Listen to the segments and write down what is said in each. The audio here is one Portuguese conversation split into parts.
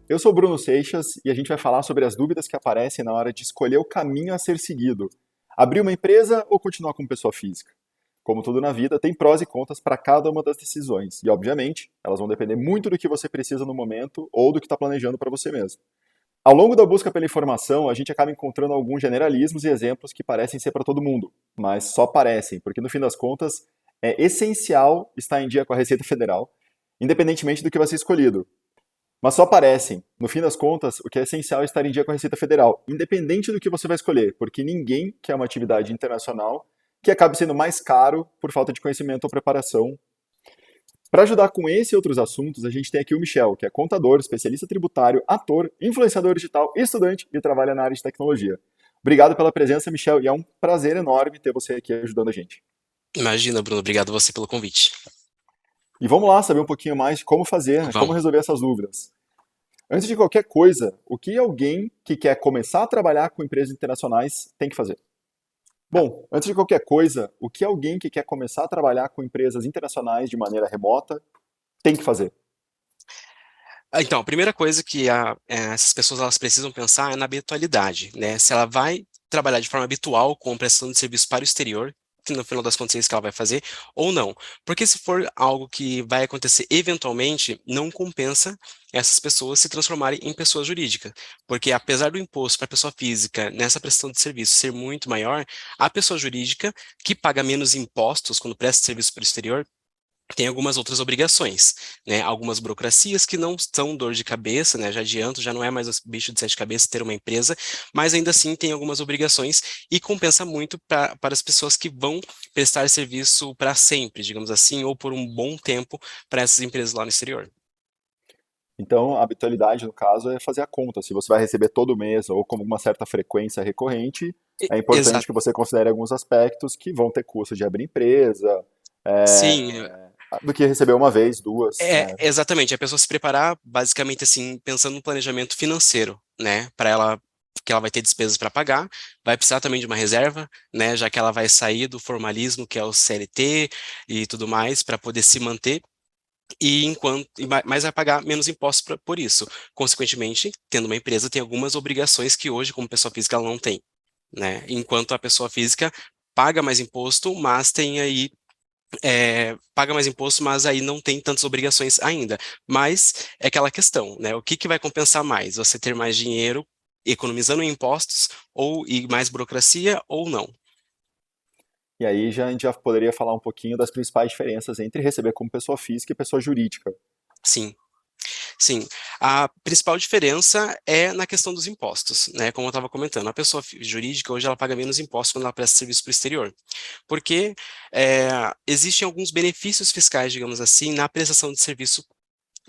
Eu sou o Bruno Seixas e a gente vai falar sobre as dúvidas que aparecem na hora de escolher o caminho a ser seguido. Abrir uma empresa ou continuar como pessoa física? Como tudo na vida, tem prós e contras para cada uma das decisões. E, obviamente, elas vão depender muito do que você precisa no momento ou do que está planejando para você mesmo. Ao longo da busca pela informação, a gente acaba encontrando alguns generalismos e exemplos que parecem ser para todo mundo, mas só parecem, porque no fim das contas é essencial estar em dia com a Receita Federal, independentemente do que vai ser escolhido. Mas só parecem. No fim das contas, o que é essencial é estar em dia com a Receita Federal, independente do que você vai escolher, porque ninguém quer uma atividade internacional que acabe sendo mais caro por falta de conhecimento ou preparação. Para ajudar com esse e outros assuntos, a gente tem aqui o Michel, que é contador, especialista tributário, ator, influenciador digital, estudante e trabalha na área de tecnologia. Obrigado pela presença, Michel, e é um prazer enorme ter você aqui ajudando a gente. Imagina, Bruno, obrigado você pelo convite. E vamos lá saber um pouquinho mais de como fazer, como Vamos. resolver essas dúvidas. Antes de qualquer coisa, o que alguém que quer começar a trabalhar com empresas internacionais tem que fazer? Bom, antes de qualquer coisa, o que alguém que quer começar a trabalhar com empresas internacionais de maneira remota tem que fazer? Então, a primeira coisa que essas pessoas elas precisam pensar é na habitualidade, né? Se ela vai trabalhar de forma habitual com prestação de serviço para o exterior, que no final das contas é isso que ela vai fazer, ou não. Porque se for algo que vai acontecer eventualmente, não compensa essas pessoas se transformarem em pessoa jurídica. Porque apesar do imposto para a pessoa física nessa prestação de serviço ser muito maior, a pessoa jurídica, que paga menos impostos quando presta serviço para o exterior, tem algumas outras obrigações, né? Algumas burocracias que não são dor de cabeça, né? Já adianto, já não é mais um bicho de sete cabeças ter uma empresa, mas ainda assim tem algumas obrigações e compensa muito para as pessoas que vão prestar serviço para sempre, digamos assim, ou por um bom tempo para essas empresas lá no exterior. Então, a habitualidade, no caso, é fazer a conta. Se você vai receber todo mês ou com uma certa frequência recorrente, é importante Exato. que você considere alguns aspectos que vão ter custo de abrir empresa, Sim, do que receber uma vez, duas, é né? exatamente. A pessoa se preparar, basicamente assim, pensando no planejamento financeiro, né? Para ela, que ela vai ter despesas para pagar, vai precisar também de uma reserva, né? Já que ela vai sair do formalismo, que é o CLT e tudo mais, para poder se manter. Mas vai pagar menos impostos por isso. Consequentemente, tendo uma empresa, tem algumas obrigações que hoje, como pessoa física, ela não tem, né? Enquanto a pessoa física paga mais imposto, mas tem aí paga mais imposto, mas aí não tem tantas obrigações ainda. Mas é aquela questão, né? O que que vai compensar mais? Você ter mais dinheiro economizando em impostos e mais burocracia ou não? E aí a gente já poderia falar um pouquinho das principais diferenças entre receber como pessoa física e pessoa jurídica. Sim. Sim, a principal diferença é na questão dos impostos, né? Como eu estava comentando, a pessoa jurídica hoje ela paga menos impostos quando ela presta serviço para o exterior, porque existem alguns benefícios fiscais, digamos assim, na prestação de serviço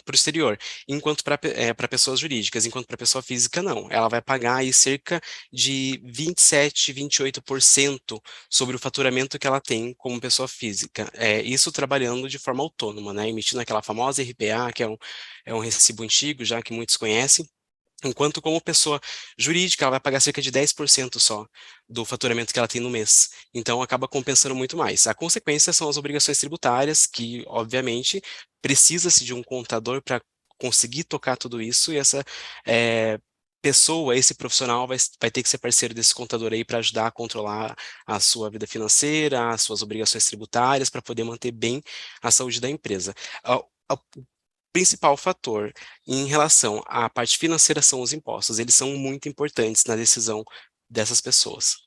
para o exterior, enquanto para pessoas jurídicas, enquanto para pessoa física não. Ela vai pagar aí cerca de 27, 28% sobre o faturamento que ela tem como pessoa física. Isso trabalhando de forma autônoma, né? Emitindo aquela famosa RPA, que é um recibo antigo, já que muitos conhecem. Enquanto como pessoa jurídica, ela vai pagar cerca de 10% só do faturamento que ela tem no mês. Então, acaba compensando muito mais. A consequência são as obrigações tributárias, que, obviamente, precisa-se de um contador para conseguir tocar tudo isso, e essa eh, pessoa, esse profissional, vai ter que ser parceiro desse contador aí para ajudar a controlar a sua vida financeira, as suas obrigações tributárias, para poder manter bem a saúde da empresa. Ah, principal fator em relação à parte financeira são os impostos. Eles são muito importantes na decisão dessas pessoas.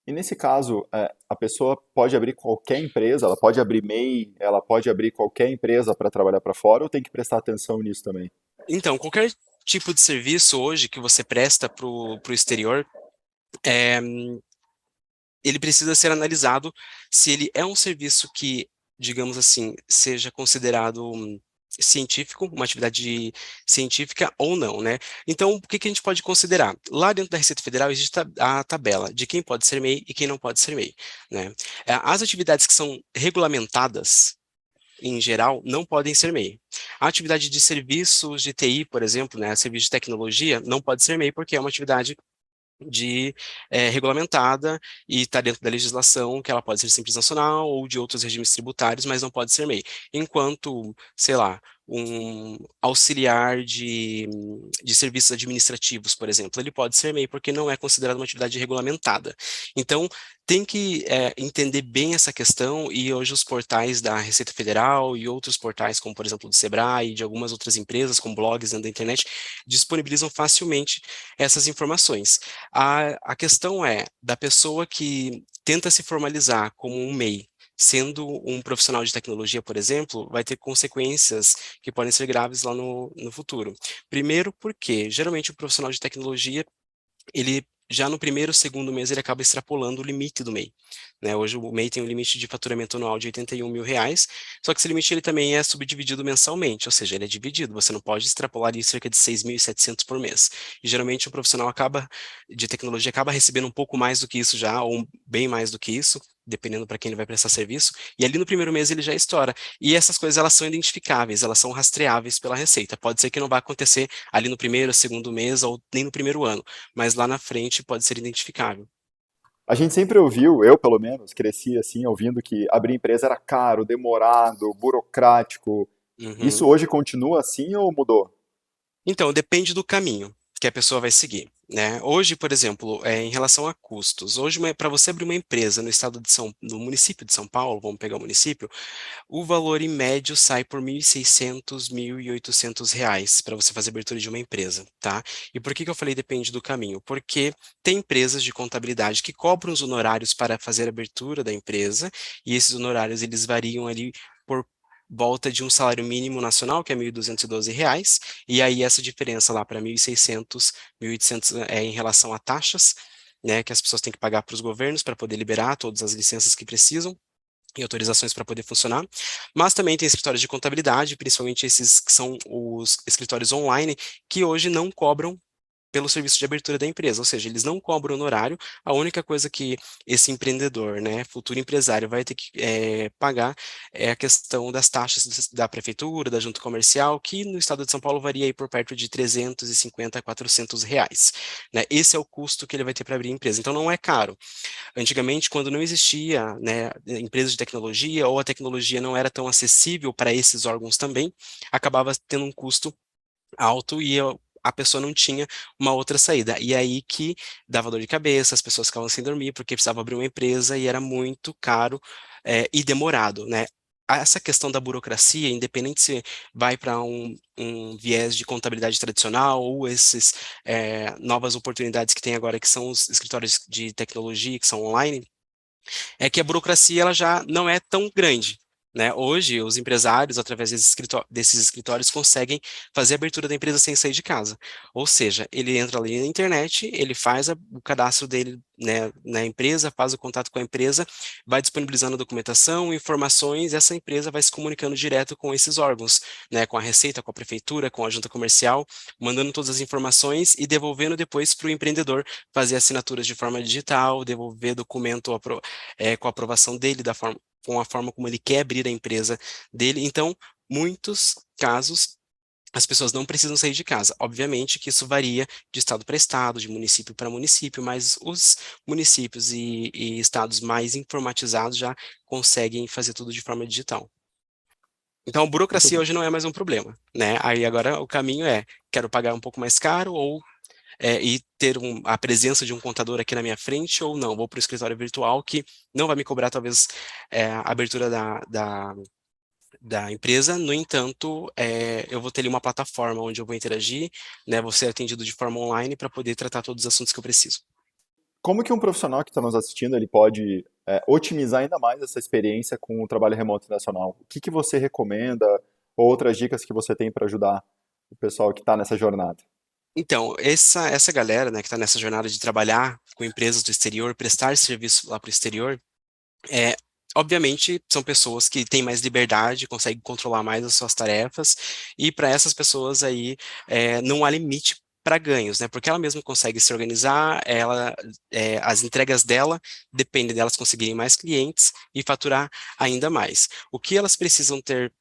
E nesse caso, a pessoa pode abrir qualquer empresa, ela pode abrir MEI, ela pode abrir qualquer empresa para trabalhar para fora ou tem que prestar atenção nisso também? Então, qualquer tipo de serviço hoje que você presta para o exterior, é, ele precisa ser analisado se ele é um serviço que, digamos assim, seja considerado científico, uma atividade científica ou não, né? Então, o que que a gente pode considerar? Lá dentro da Receita Federal existe a tabela de quem pode ser MEI e quem não pode ser MEI, né? As atividades que são regulamentadas, em geral, não podem ser MEI. A atividade de serviços de TI, por exemplo, né, serviço de tecnologia, não pode ser MEI porque é uma atividade regulamentada e está dentro da legislação que ela pode ser simples nacional ou de outros regimes tributários, mas não pode ser MEI. Enquanto, sei lá, um auxiliar de serviços administrativos, por exemplo. Ele pode ser MEI porque não é considerado uma atividade regulamentada. Então, tem que entender bem essa questão e hoje os portais da Receita Federal e outros portais, como por exemplo do Sebrae e de algumas outras empresas, com blogs dentro da internet, disponibilizam facilmente essas informações. A questão é da pessoa que tenta se formalizar como um MEI, sendo um profissional de tecnologia, por exemplo, vai ter consequências que podem ser graves lá no futuro. Primeiro, porque geralmente o profissional de tecnologia ele já no primeiro, segundo mês, ele acaba extrapolando o limite do MEI. Né? Hoje o MEI tem um limite de faturamento anual de R$ 81.000, só que esse limite ele também é subdividido mensalmente, ou seja, ele é dividido, você não pode extrapolar ali cerca de 6.700 por mês. E geralmente o profissional de tecnologia acaba recebendo um pouco mais do que isso já, ou bem mais do que isso, dependendo para quem ele vai prestar serviço, e ali no primeiro mês ele já estoura. E essas coisas elas são identificáveis, elas são rastreáveis pela Receita. Pode ser que não vá acontecer ali no primeiro, segundo mês ou nem no primeiro ano, mas lá na frente pode ser identificável. A gente sempre ouviu, eu pelo menos, cresci assim, ouvindo que abrir empresa era caro, demorado, burocrático. Isso Uhum. hoje continua assim ou mudou? Então, depende do caminho que a pessoa vai seguir, né? Hoje, por exemplo, em relação a custos, hoje para você abrir uma empresa no estado no município de São Paulo, vamos pegar o município, o valor em médio sai por 1.600, R$ 1.800 para você fazer a abertura de uma empresa, tá? E por que que eu falei depende do caminho? Porque tem empresas de contabilidade que cobram os honorários para fazer a abertura da empresa, e esses honorários eles variam ali por volta de um salário mínimo nacional, que é R$ 1.212, e aí essa diferença lá para 1.600, 1.800 é em relação a taxas, né, que as pessoas têm que pagar para os governos para poder liberar todas as licenças que precisam e autorizações para poder funcionar, mas também tem escritórios de contabilidade, principalmente esses que são os escritórios online, que hoje não cobram pelo serviço de abertura da empresa, ou seja, eles não cobram honorário, a única coisa que esse empreendedor, né, futuro empresário, vai ter que pagar é a questão das taxas da prefeitura, da junta comercial, que no estado de São Paulo varia aí por perto de 350 a R$ 400, né, esse é o custo que ele vai ter para abrir a empresa, então não é caro. Antigamente, quando não existia, né, empresas de tecnologia ou a tecnologia não era tão acessível para esses órgãos também, acabava tendo um custo alto e a pessoa não tinha uma outra saída. E aí que dava dor de cabeça, as pessoas ficavam sem dormir porque precisava abrir uma empresa e era muito caro, e demorado, né? Essa questão da burocracia, independente se vai para um viés de contabilidade tradicional ou esses novas oportunidades que tem agora, que são os escritórios de tecnologia, que são online, é que a burocracia ela já não é tão grande. Né? Hoje, os empresários, através desses escritórios, conseguem fazer a abertura da empresa sem sair de casa. Ou seja, ele entra ali na internet, ele faz o cadastro dele, né, na empresa, faz o contato com a empresa, vai disponibilizando documentação, informações, e essa empresa vai se comunicando direto com esses órgãos, né, com a Receita, com a Prefeitura, com a Junta Comercial, mandando todas as informações e devolvendo depois para o empreendedor fazer assinaturas de forma digital, devolver documento com a aprovação dele, com a forma como ele quer abrir a empresa dele. Então, muitos casos, as pessoas não precisam sair de casa. Obviamente que isso varia de estado para estado, de município para município, mas os municípios e estados mais informatizados já conseguem fazer tudo de forma digital. Então, a burocracia Muito, hoje não é mais um problema, né? Aí agora o caminho é, quero pagar um pouco mais caro ou e ter a presença de um contador aqui na minha frente, ou não, vou para o escritório virtual que não vai me cobrar talvez a abertura da empresa, no entanto, eu vou ter ali uma plataforma onde eu vou interagir, né, vou ser atendido de forma online para poder tratar todos os assuntos que eu preciso. como que um profissional que está nos assistindo ele pode otimizar ainda mais essa experiência com o trabalho remoto nacional? O que que você recomenda ou outras dicas que você tem para ajudar o pessoal que está nessa jornada? Então, essa galera, né, que está nessa jornada de trabalhar com empresas do exterior, prestar serviço lá para o exterior, É, obviamente, são pessoas que têm mais liberdade, conseguem controlar mais as suas tarefas, e para essas pessoas aí não há limite para ganhos, né? Porque ela mesma consegue se organizar, as entregas dela dependem delas conseguirem mais clientes e faturar ainda mais. O que elas precisam ter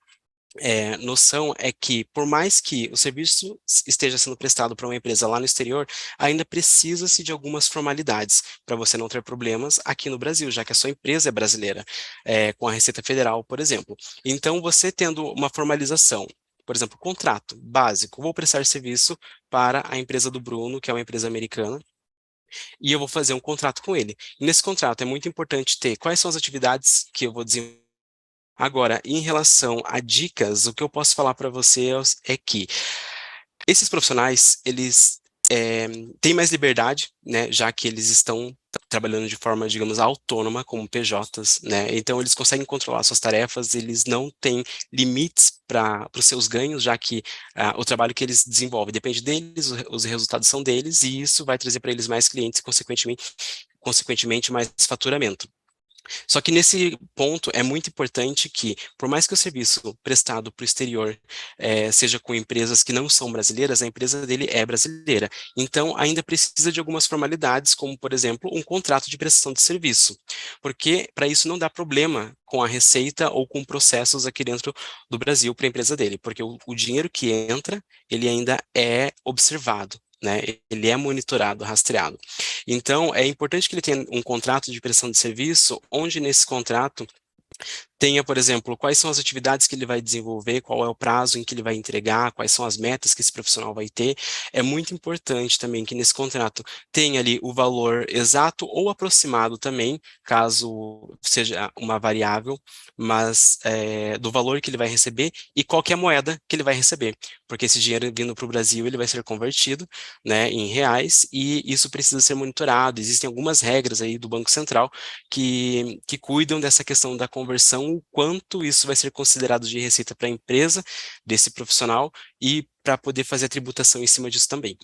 noção é que, por mais que o serviço esteja sendo prestado para uma empresa lá no exterior, ainda precisa-se de algumas formalidades para você não ter problemas aqui no Brasil, já que a sua empresa é brasileira, com a Receita Federal, por exemplo. Então, você tendo uma formalização, por exemplo, contrato básico. Vou prestar serviço para a empresa do Bruno, que é uma empresa americana, e eu vou fazer um contrato com ele. E nesse contrato é muito importante ter quais são as atividades que eu vou desenvolver. Agora, em relação a dicas, o que eu posso falar para você é que esses profissionais, eles têm mais liberdade, né, já que eles estão trabalhando de forma, digamos, autônoma, como PJs, né, então eles conseguem controlar suas tarefas, eles não têm limites para os seus ganhos, já que o trabalho que eles desenvolvem depende deles, os resultados são deles, e isso vai trazer para eles mais clientes e, consequentemente, mais faturamento. Só que nesse ponto é muito importante que, por mais que o serviço prestado para o exterior seja com empresas que não são brasileiras, a empresa dele é brasileira. Então, ainda precisa de algumas formalidades, como, por exemplo, um contrato de prestação de serviço. Porque para isso não dá problema com a receita ou com processos aqui dentro do Brasil para a empresa dele, porque o dinheiro que entra, ele ainda é observado. Né, ele é monitorado, rastreado. Então, é importante que ele tenha um contrato de prestação de serviço, onde nesse contrato tenha, por exemplo, quais são as atividades que ele vai desenvolver, qual é o prazo em que ele vai entregar, quais são as metas que esse profissional vai ter. É muito importante também que nesse contrato tenha ali o valor exato ou aproximado também, caso seja uma variável, mas do valor que ele vai receber e qual que é a moeda que ele vai receber, porque esse dinheiro vindo para o Brasil, ele vai ser convertido, né, em reais e isso precisa ser monitorado. Existem algumas regras aí do Banco Central que cuidam dessa questão da conversão, o quanto isso vai ser considerado de receita para a empresa desse profissional e para poder fazer a tributação em cima disso também.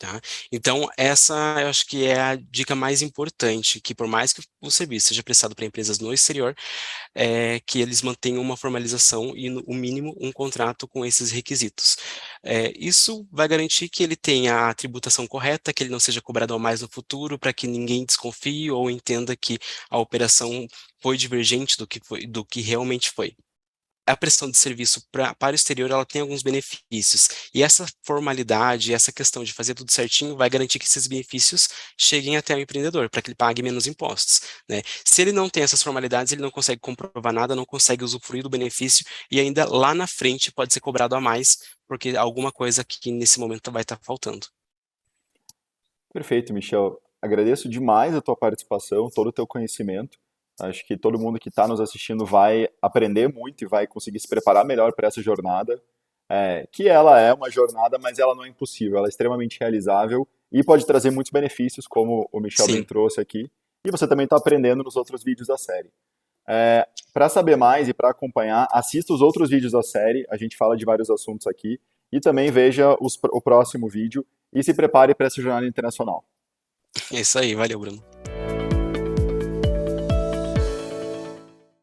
Tá? Então, essa eu acho que é a dica mais importante, que por mais que o serviço seja prestado para empresas no exterior, que eles mantenham uma formalização e, no o mínimo, um contrato com esses requisitos. Isso vai garantir que ele tenha a tributação correta, que ele não seja cobrado a mais no futuro, para que ninguém desconfie ou entenda que a operação foi divergente do que realmente foi. A prestação de serviço para o exterior, ela tem alguns benefícios. E essa formalidade, essa questão de fazer tudo certinho, vai garantir que esses benefícios cheguem até o empreendedor, para que ele pague menos impostos, né? Se ele não tem essas formalidades, ele não consegue comprovar nada, não consegue usufruir do benefício e ainda lá na frente pode ser cobrado a mais, porque alguma coisa aqui nesse momento vai estar faltando. Perfeito, Michel. Agradeço demais a tua participação, todo o teu conhecimento. Acho que todo mundo que está nos assistindo vai aprender muito e vai conseguir se preparar melhor para essa jornada, que ela é uma jornada, mas ela não é impossível, ela é extremamente realizável e pode trazer muitos benefícios, como o Michel bem Sim, trouxe aqui, e você também está aprendendo nos outros vídeos da série. Para saber mais e para acompanhar, assista os outros vídeos da série, a gente fala de vários assuntos aqui, e também veja o próximo vídeo e se prepare para essa jornada internacional. é isso aí, valeu, Bruno.